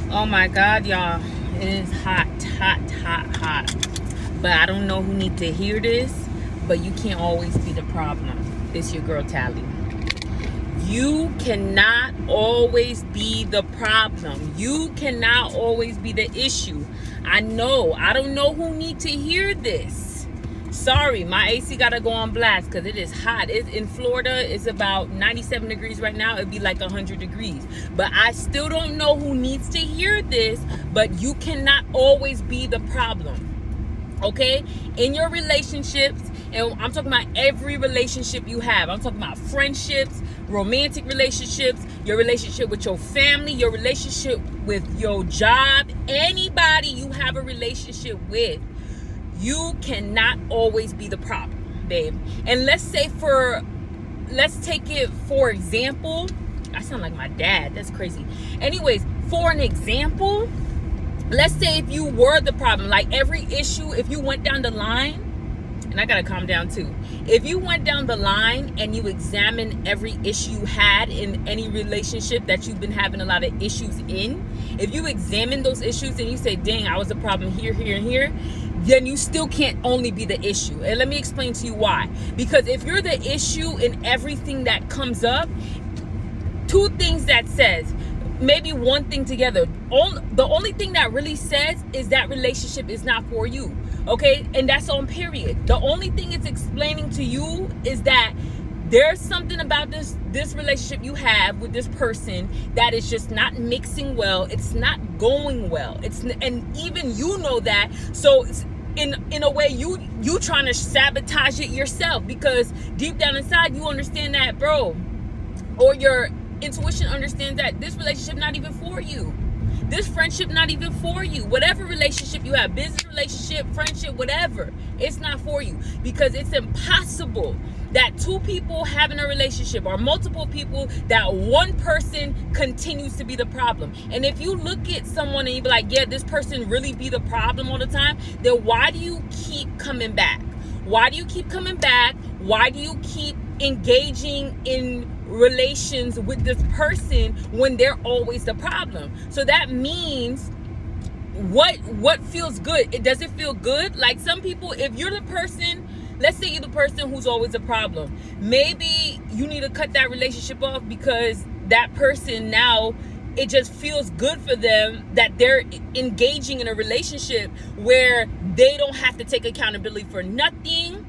Oh my God, y'all. It is hot, hot, hot, hot. But I don't know who needs to hear this, but you can't always be the problem. It's your girl, Tally. You cannot always be the problem. You cannot always be the issue. I know. I don't know who need to hear this. Sorry, my AC gotta go on blast because it is hot. It's in Florida. It's about 97 degrees right now. It'd be like 100 degrees. But I still don't know who needs to hear this. But you cannot always be the problem. Okay? In your relationships, and I'm talking about every relationship you have. I'm talking about friendships, romantic relationships, your relationship with your family, your relationship with your job, anybody you have a relationship with. You cannot always be the problem, babe. And let's take it for example. I sound like my dad. That's crazy. Anyways, for an example, let's say if you were the problem, like every issue, if you went down the line, and I gotta calm down too. If you went down the line and you examined every issue you had in any relationship that you've been having a lot of issues in, if you examine those issues and you say, dang, I was a problem here, here, and here, then you still can't only be the issue. And let me explain to you why. Because if you're the issue in everything that comes up, two things that says, maybe one thing together. The only thing that really says is that relationship is not for you. Okay? And that's on period. The only thing it's explaining to you is that there's something about this relationship you have with this person that is just not mixing well. It's not going well. And even you know that. So in a way, you trying to sabotage it yourself, because deep down inside you understand that, bro, or your intuition understands that this relationship not even for you. This friendship not even for you. Whatever relationship you have, business relationship, friendship, whatever, it's not for you. Because it's impossible that two people having a relationship, or multiple people, that one person continues to be the problem. And if you look at someone and you be like, yeah, this person really be the problem all the time, then why do you keep coming back? Why do you keep coming back? Why do you keep engaging in relations with this person when they're always the problem? So that means what feels good? It doesn't feel good. Like some people, if you're the person, let's say you're the person who's always a problem, maybe you need to cut that relationship off, because that person now, it just feels good for them that they're engaging in a relationship where they don't have to take accountability for nothing,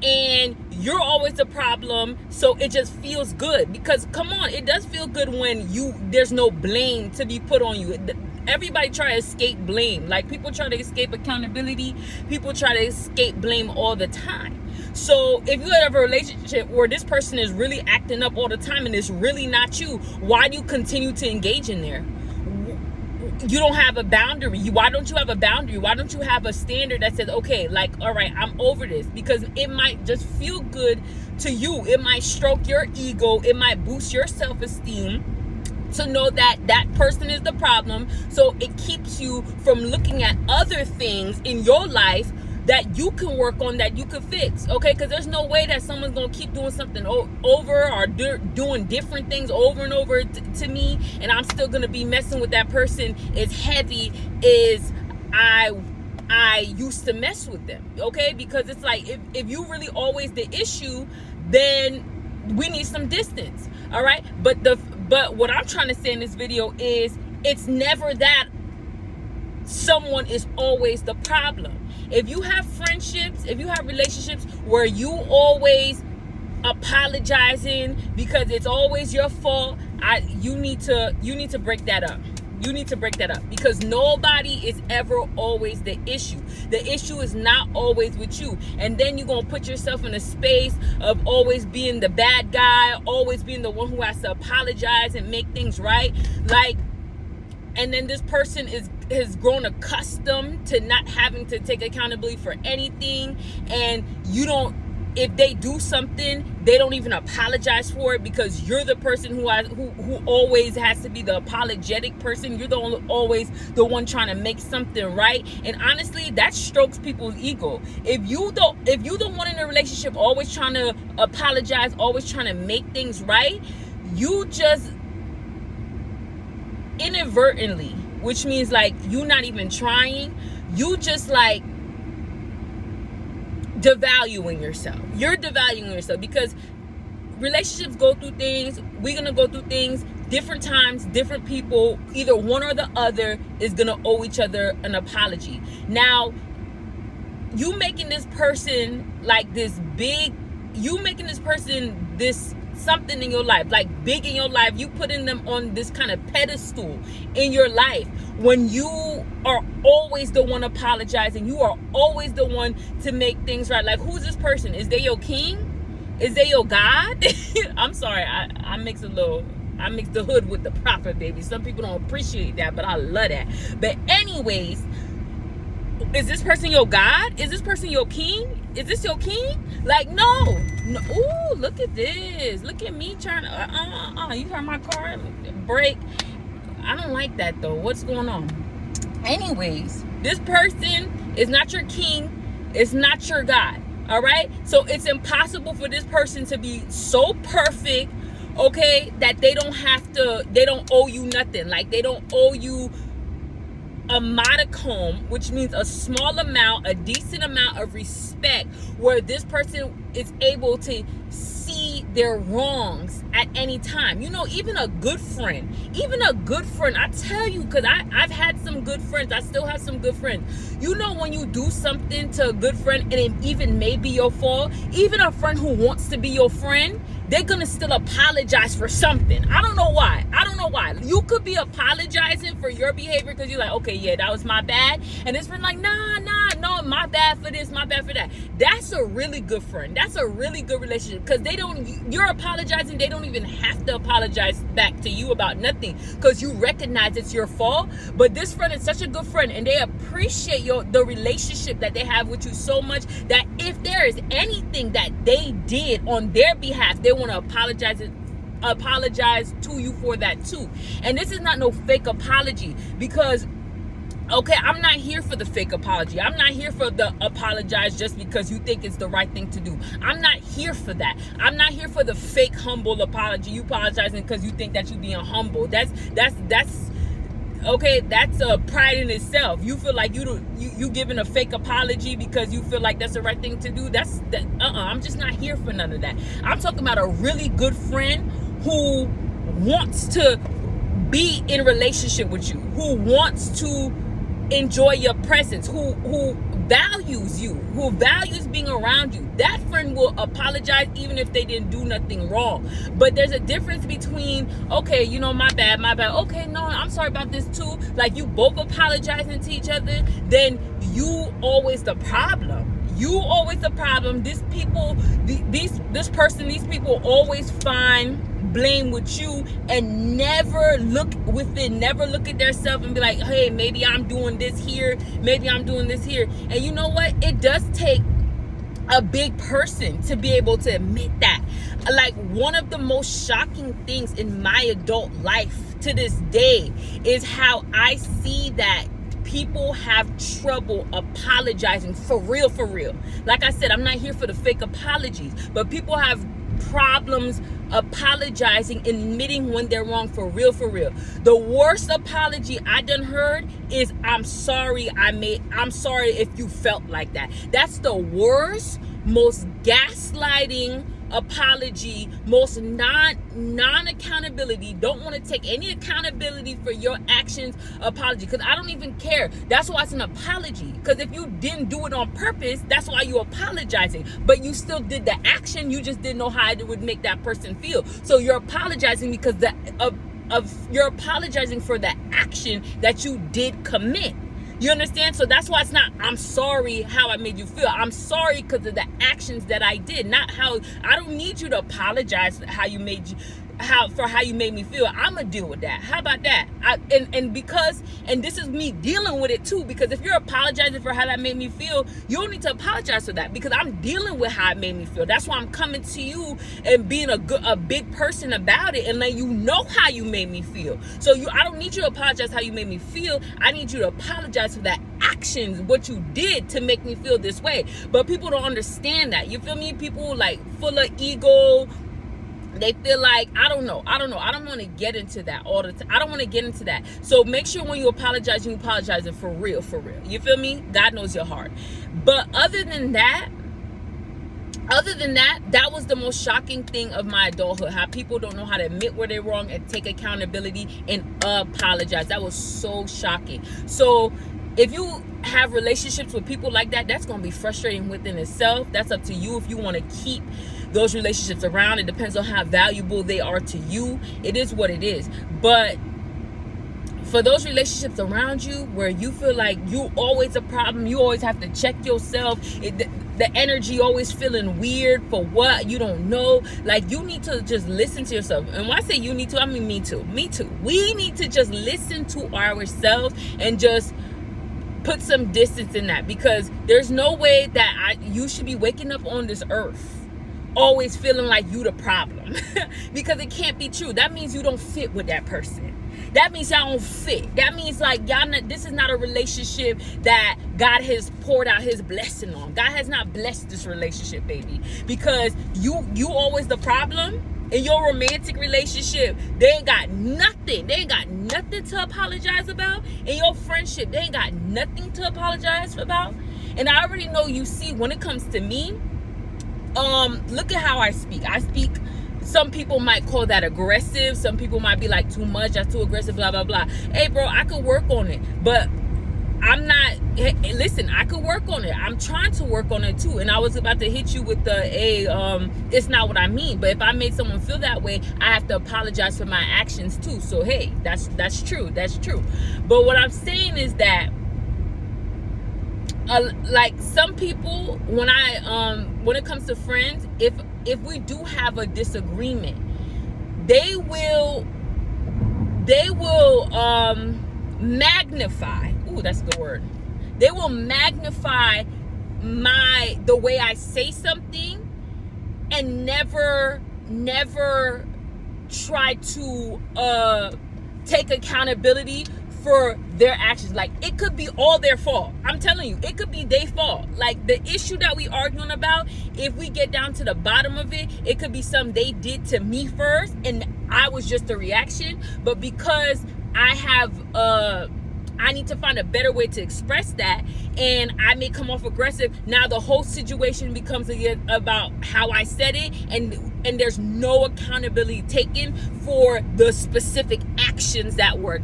and you're always the problem. So it just feels good, because come on, it does feel good when there's no blame to be put on you. Everybody try to escape blame. Like people try to escape accountability. People try to escape blame all the time. So if you have a relationship where this person is really acting up all the time and it's really not you, why do you continue to engage in there? You don't have a boundary. Why don't you have a boundary? Why don't you have a standard that says, okay, like, all right, I'm over this? Because it might just feel good to you. It might stroke your ego. It might boost your self-esteem to know that that person is the problem. So it keeps you from looking at other things in your life that you can work on, that you can fix. Okay? Because there's no way that someone's going to keep doing something over, or doing different things over and over to me, and I'm still going to be messing with that person as heavy as I used to mess with them. Okay? Because it's like, if you really always the issue, then we need some distance. All right? But what I'm trying to say in this video is, it's never that someone is always the problem. If you have friendships, if you have relationships where you always apologizing because it's always your fault, you need to break that up. You need to break that up, because nobody is ever always the issue. The issue is not always with you. And then you're going to put yourself in a space of always being the bad guy, always being the one who has to apologize and make things right. Like, and then this person has grown accustomed to not having to take accountability for anything. And if they do something, they don't even apologize for it, because you're the person who always has to be the apologetic person. You're always the one trying to make something right. And honestly, that strokes people's ego. If you the one in a relationship always trying to apologize, always trying to make things right, you just inadvertently which means like you not even trying. You just like devaluing yourself. You're devaluing yourself because relationships go through things. We're gonna go through things different times, different people. Either one or the other is gonna owe each other an apology. Now, you making this person like this big, you making this person this something in your life, like big in your life. You putting them on this kind of pedestal in your life when you are always the one apologizing. You are always the one to make things right. Like, who's this person? Is they your king? Is they your God? I'm sorry, I mix the hood with the prophet, baby. Some people don't appreciate that, but I love that. But anyways, is this person your God? Is this person your king? Is this your king? Like, no. Ooh, look at this. Look at me trying to, you heard my car brake. I don't like that though. What's going on? Anyways, this person is not your king. It's not your God. All right? So it's impossible for this person to be so perfect, okay, that they don't owe you nothing. Like, they don't owe you a modicum, which means a small amount, a decent amount of respect, where this person is able to see their wrongs at any time. You know, even a good friend, I tell you, because I've had some good friends. I still have some good friends. You know, when you do something to a good friend and it even may be your fault, even a friend who wants to be your friend, they're gonna still apologize for something. I don't know why. You could be apologizing for your behavior because you're like, okay, yeah, that was my bad. And this friend like, nah, no, my bad for this, my bad for that. That's a really good friend. That's a really good relationship because you're apologizing. They don't even have to apologize back to you about nothing because you recognize it's your fault. But this friend is such a good friend and they appreciate the relationship that they have with you so much that if there is anything that they did on their behalf, they want to apologize to you for that too. And this is not no fake apology because, okay, I'm not here for the fake apology. I'm not here for the apologize just because you think it's the right thing to do. I'm not here for that. I'm not here for the fake humble apology. You apologizing because you think that you being humble. That's okay, that's a pride in itself. You feel like you giving a fake apology because you feel like that's the right thing to do. I'm just not here for none of that. I'm talking about a really good friend who wants to be in relationship with you, who wants to enjoy your presence, who values you, who values being around you. That friend will apologize even if they didn't do nothing wrong. But there's a difference between, okay, you know, my bad, okay, no, I'm sorry about this too. Like, you both apologizing to each other, then you always the problem. These people always find blame with you and never look within, never look at themselves and be like, hey, maybe I'm doing this here, And you know what? It does take a big person to be able to admit that. Like, one of the most shocking things in my adult life to this day is how I see that people have trouble apologizing for real. Like I said, I'm not here for the fake apologies, but people have problems apologizing, admitting when they're wrong for real. The worst apology I done heard is, I'm sorry if you felt like that. That's the worst, most gaslighting apology, most non-accountability, don't want to take any accountability for your actions apology, because I don't even care. That's why it's an apology, because if you didn't do it on purpose, that's why you're apologizing, but you still did the action, you just didn't know how it would make that person feel. So you're apologizing because you're apologizing for the action that you did commit. You understand? So that's why it's not, I'm sorry how I made you feel. I'm sorry because of the actions that I did, not how. I don't need you to apologize for how you made me feel. I'm gonna deal with that. How about that? And this is me dealing with it too, because if you're apologizing for how that made me feel, you don't need to apologize for that, because I'm dealing with how it made me feel. That's why I'm coming to you and being a big person about it and letting you know how you made me feel. So I don't need you to apologize how you made me feel. I need you to apologize for that actions, what you did to make me feel this way. But people don't understand that. You feel me? People like full of ego, They feel like, I don't know. I don't want to get into that all the time. I don't want to get into that. So make sure when you apologizing for real. You feel me? God knows your heart. But other than that, that was the most shocking thing of my adulthood. How people don't know how to admit where they're wrong and take accountability and apologize. That was so shocking. So if you have relationships with people like that, that's going to be frustrating within itself. That's up to you if you want to keep those relationships around. It depends on how valuable they are to you. It is what it is. But for those relationships around you where you feel like you always a problem, you always have to check yourself, the energy always feeling weird for what you don't know, like, you need to just listen to yourself. And when I say you need to, I mean me too. We need to just listen to ourselves and just put some distance in that, because there's no way that you should be waking up on this earth always feeling like you the problem because it can't be true. That means you don't fit with that person. That means y'all don't fit. That means like this is not a relationship that God has poured out his blessing on. God has not blessed this relationship, baby, because you always the problem. In your romantic relationship, they ain't got nothing. They ain't got nothing to apologize about. In your friendship, they ain't got nothing to apologize about. And I already know, you see, when it comes to me, look at how I speak. Some people might call that aggressive. Some people might be like, too much, that's too aggressive, blah, blah, blah. Hey, bro, I could work on it. But I'm not, hey, listen, I could work on it. I'm trying to work on it too. And I was about to hit you with it's not what I mean. But if I made someone feel that way, I have to apologize for my actions too. So, hey, that's true. That's true. But what I'm saying is that, like, some people, when it comes to friends, if we do have a disagreement, they will magnify. Ooh, that's a good word. They will magnify the way I say something, and never try to take accountability for their actions. Like, it could be all their fault. I'm telling you, it could be their fault. Like, the issue that we arguing about, if we get down to the bottom of it, it could be something they did to me first and I was just a reaction. But because I need to find a better way to express that, and I may come off aggressive, now the whole situation becomes about how I said it, and there's no accountability taken for the specific actions that were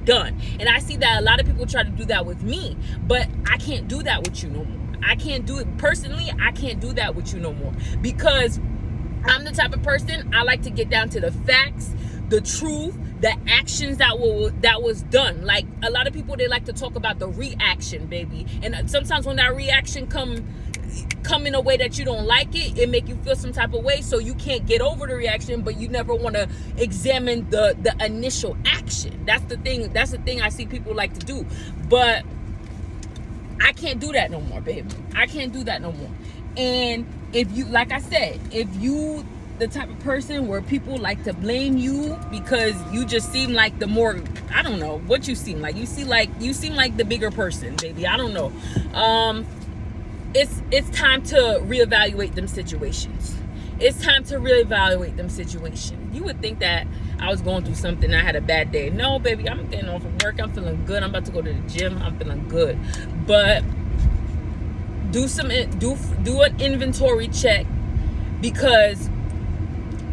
done. And I see that a lot of people try to do that with me, but I can't do that with you no more. I can't do it personally. I can't do that with you no more, because I'm the type of person, I like to get down to the facts, the truth, the actions that was done. Like, a lot of people, they like to talk about the reaction, baby. And sometimes when that reaction come in a way that you don't like it make you feel some type of way. So you can't get over the reaction, but you never want to examine the initial action. That's the thing I see people like to do. But I can't do that no more, baby. I can't do that no more. And if you, like I said, if you the type of person where people like to blame you because you just seem like the more, I don't know what you seem like. You seem like the bigger person, baby. I don't know. It's time to reevaluate them situations. It's time to reevaluate them situations. You would think that I was going through something, I had a bad day. No, baby, I'm getting off of work. I'm feeling good. I'm about to go to the gym. I'm feeling good. But do an inventory check, because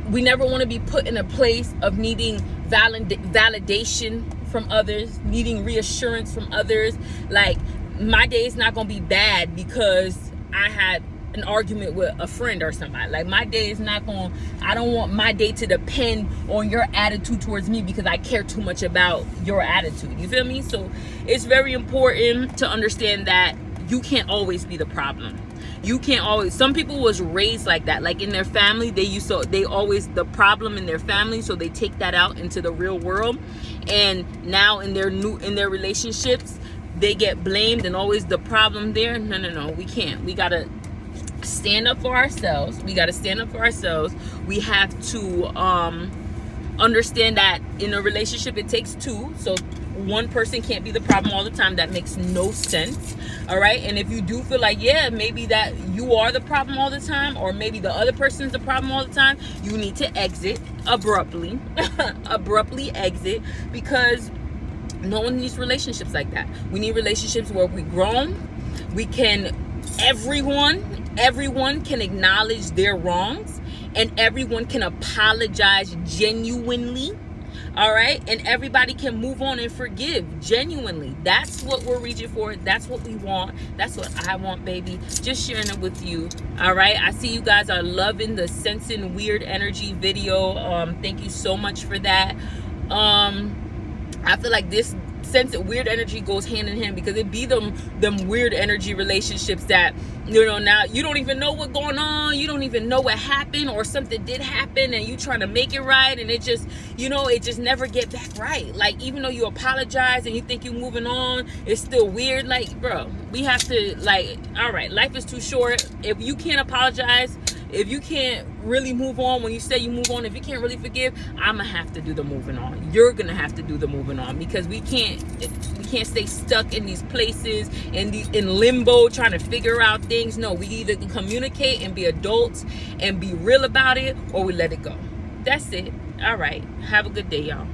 we never want to be put in a place of needing validation from others, needing reassurance from others. Like, my day is not going to be bad because I had an argument with a friend or somebody. Like, my day is not going, I don't want my day to depend on your attitude towards me because I care too much about your attitude. You feel me? So it's very important to understand that you can't always be the problem. You can't always, some people was raised like that, like in their family, they always the problem in their family, so they take that out into the real world, and now in their relationships, they get blamed and always the problem there. No, we can't. We gotta stand up for ourselves. We have to Understand that in a relationship it takes two, so one person can't be the problem all the time. That makes no sense. All right, and if you do feel like, yeah, maybe that you are the problem all the time, or maybe the other person's the problem all the time, you need to exit abruptly. Abruptly exit, because no one needs relationships like that. We need relationships where we grown, we can, everyone can acknowledge their wrongs, and everyone can apologize genuinely. All right, and everybody can move on and forgive genuinely. That's what we're reaching for. That's what we want. That's what I want, baby. Just sharing it with you. All right, I see you guys are loving the sensing weird energy video. Thank you so much for that. I feel like this sense of weird energy goes hand in hand, because it be them weird energy relationships that, you know, now you don't even know what's going on, you don't even know what happened, or something did happen and you trying to make it right, and it just, you know, it just never get back right. Like, even though you apologize and you think you're moving on, it's still weird. Like, bro, we have to, like, all right, life is too short. If you can't apologize, if you can't really move on when you say you move on, if you can't really forgive, I'm gonna have to do the moving on. You're gonna have to do the moving on, because we can't stay stuck in these places, in limbo, trying to figure out things. No, we either can communicate and be adults and be real about it, or we let it go. That's it. All right, have a good day, y'all.